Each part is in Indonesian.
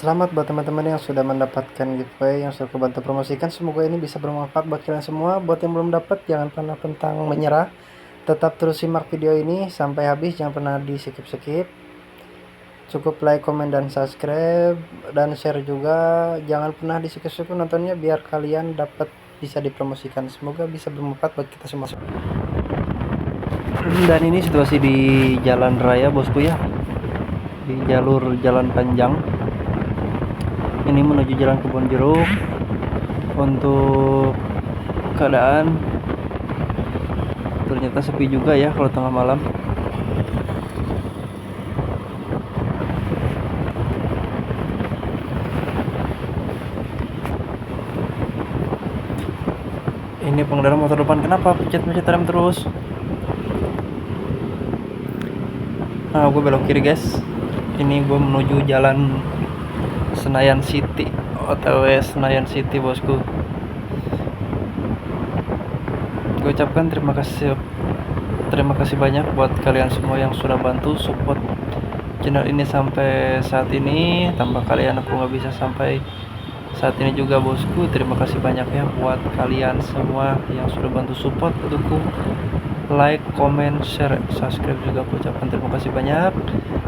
Selamat buat teman-teman yang sudah mendapatkan giveaway yang sudah kebantu promosikan. Semoga ini bisa bermanfaat buat kalian semua. Buat yang belum dapat, jangan pernah pantang menyerah. Tetap terus simak video ini sampai habis, jangan pernah di skip-skip. Cukup like, komen, dan subscribe, dan share juga. Jangan pernah di skip-skip nontonnya biar kalian dapat bisa dipromosikan. Semoga bisa bermanfaat buat kita semua. Dan ini situasi di jalan raya bosku ya, di jalur jalan panjang. Ini menuju jalan Kebon Jeruk. Untuk keadaan ternyata sepi juga ya kalau tengah malam. Ini pengendara motor depan kenapa pencet-pencet rem terus? Nah, gue belok kiri guys. Ini gue menuju jalan Senayan City, OTW Senayan City bosku. Gue ucapkan terima kasih banyak buat kalian semua yang sudah bantu support channel ini sampai saat ini. Tanpa kalian aku nggak bisa sampai saat ini juga bosku. Terima kasih banyak ya buat kalian semua yang sudah bantu support, dukung, like, comment, share, subscribe juga. Aku ucapkan terima kasih banyak.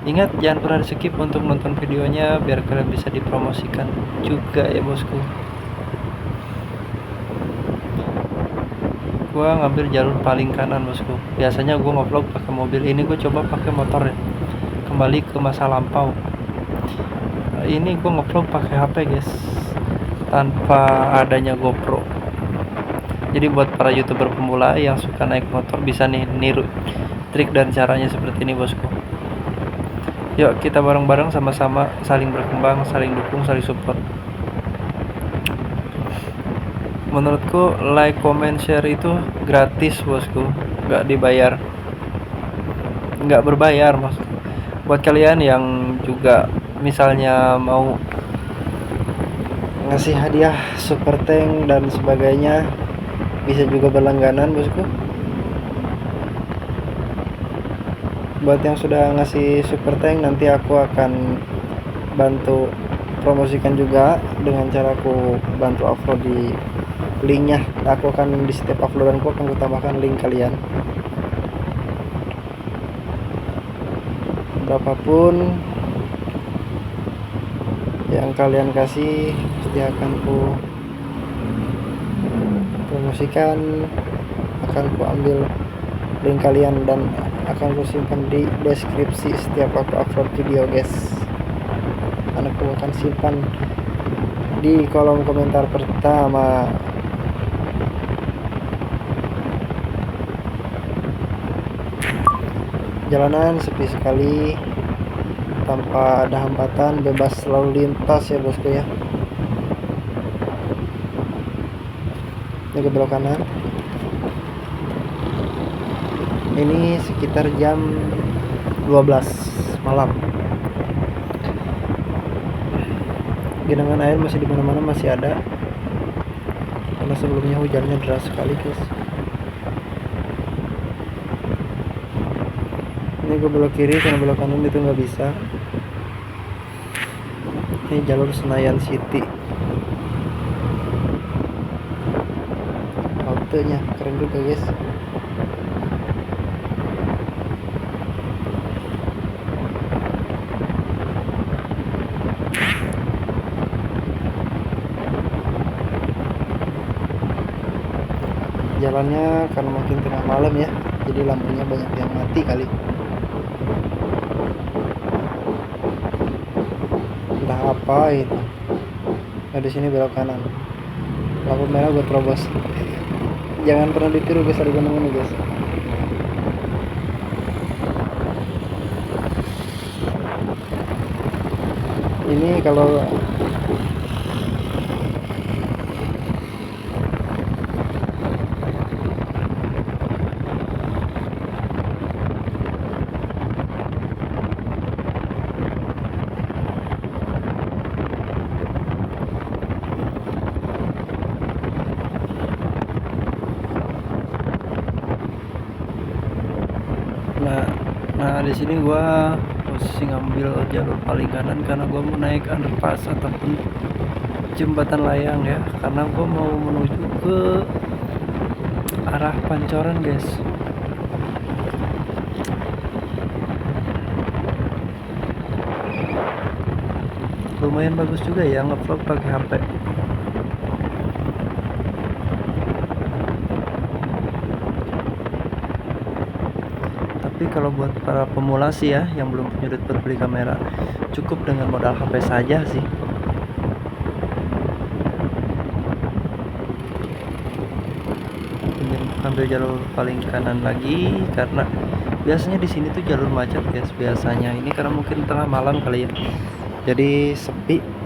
Ingat jangan pernah di skip untuk nonton videonya biar kalian bisa dipromosikan juga ya bosku. Gua ngambil jalur paling kanan bosku. Biasanya gua ngevlog pakai mobil, ini gue coba pakai motor ya. Kembali ke masa lampau. Ini gue ngevlog pakai HP guys, tanpa adanya GoPro. Jadi buat para youtuber pemula yang suka naik motor bisa nih niru trik dan caranya seperti ini bosku. Yuk kita bareng-bareng sama-sama saling berkembang, saling dukung, saling support. Menurutku like, comment, share itu gratis bosku, nggak dibayar, nggak berbayar mas. Buat kalian yang juga misalnya mau ngasih hadiah super tank dan sebagainya, bisa juga berlangganan bosku. Buat yang sudah ngasih super tank, nanti aku akan bantu promosikan juga dengan cara aku bantu upload di linknya. Aku akan di setiap uploadanku akan tambahkan link kalian. Berapapun yang kalian kasih pasti akan ku promosikan, akan ku ambil link kalian dan akan ku simpan di deskripsi setiap aku upload video guys. Aku akan simpan di kolom komentar pertama. Jalanan sepi sekali, tanpa ada hambatan, bebas lalu lintas ya bosku ya. Ini ke belok kanan. Ini sekitar jam 12 malam. Genangan air masih di mana-mana masih ada, karena sebelumnya hujannya deras sekali guys. Ini gue belok kiri karena belok kanan itu nggak bisa. Ini jalur Senayan City. Haltenya keren juga guys. Jalannya karena makin tengah malam ya, jadi lampunya banyak yang mati kali. Entah apa itu. Nah di sini belok kanan, lampu merah gue terobos. Jangan pernah ditiru guys, ada gunung ini guys. Ini kalau nah di sini gua posisi ngambil jalur paling kanan karena gue mau naik underpass ataupun jembatan layang ya, karena gue mau menuju ke arah Pancoran guys. Lumayan bagus juga ya ngevlog pakai HP. Tapi kalau buat para pemula sih ya, yang belum punya duit buat beli kamera, cukup dengan modal HP saja sih. Ingin ambil jalur paling kanan lagi karena biasanya di sini tuh jalur macet guys. Biasanya ini karena mungkin tengah malam kali ya, jadi sepi.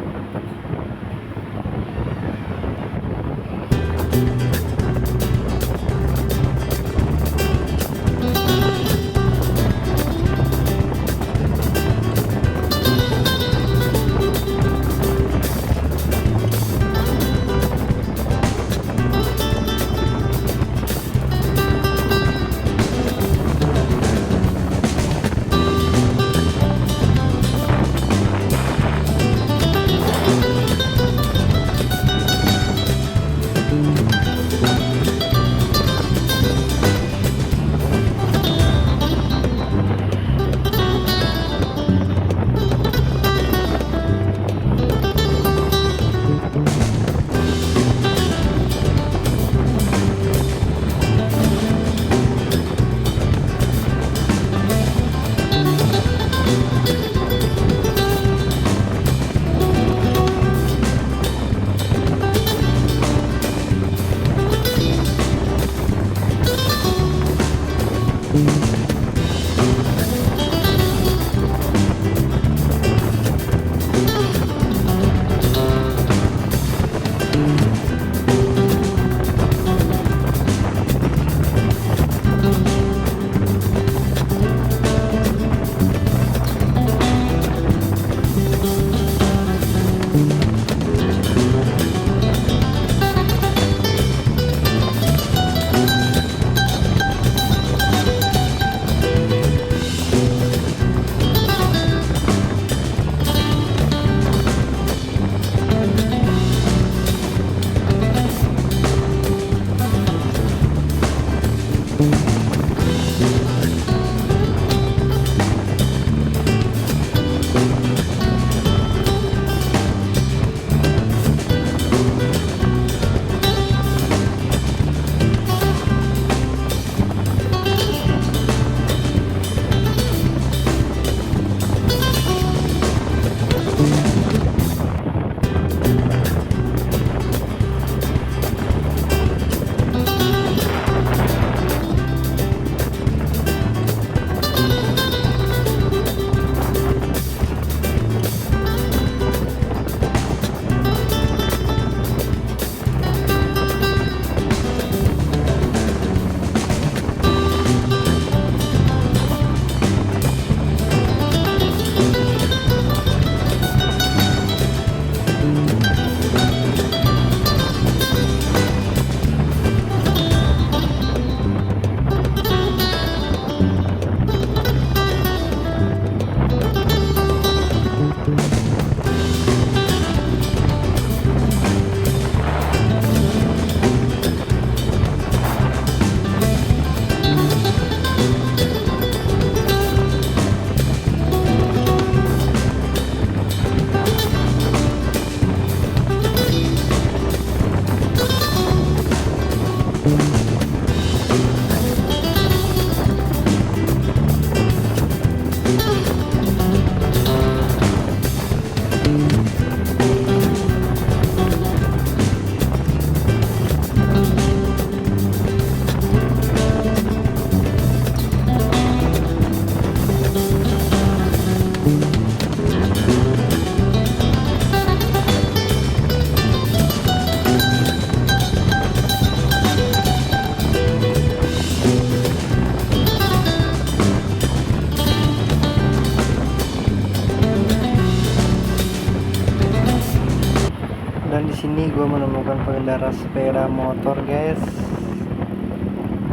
Dan di sini gue menemukan pengendara sepeda motor guys.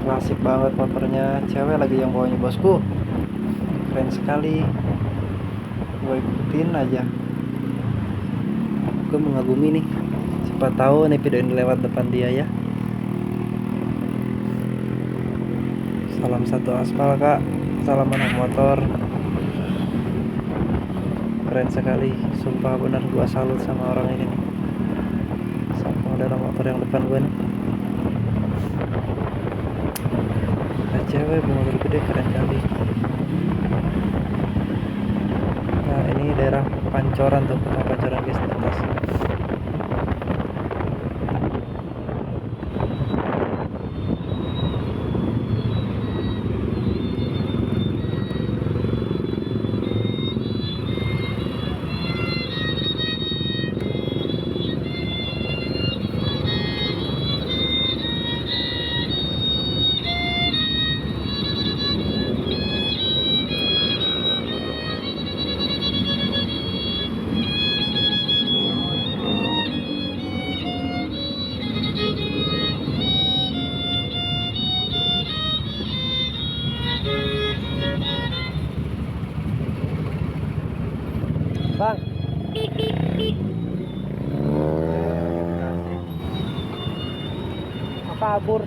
Klasik banget motornya, cewek lagi yang bawanya bosku. Keren sekali. gue ikutin aja, gue mengagumi nih, siapa tahu nih video ini lewat depan dia ya. Salam satu aspal kak, salam anak motor, keren sekali, sumpah bener gua salut sama orang ini nih, sama pengendara motor yang depan gue nih. Cewek motor gede, keren kali. Nah ini daerah Pancoran tuh, kota Pancoran guys, di atas. Bang, apa abur?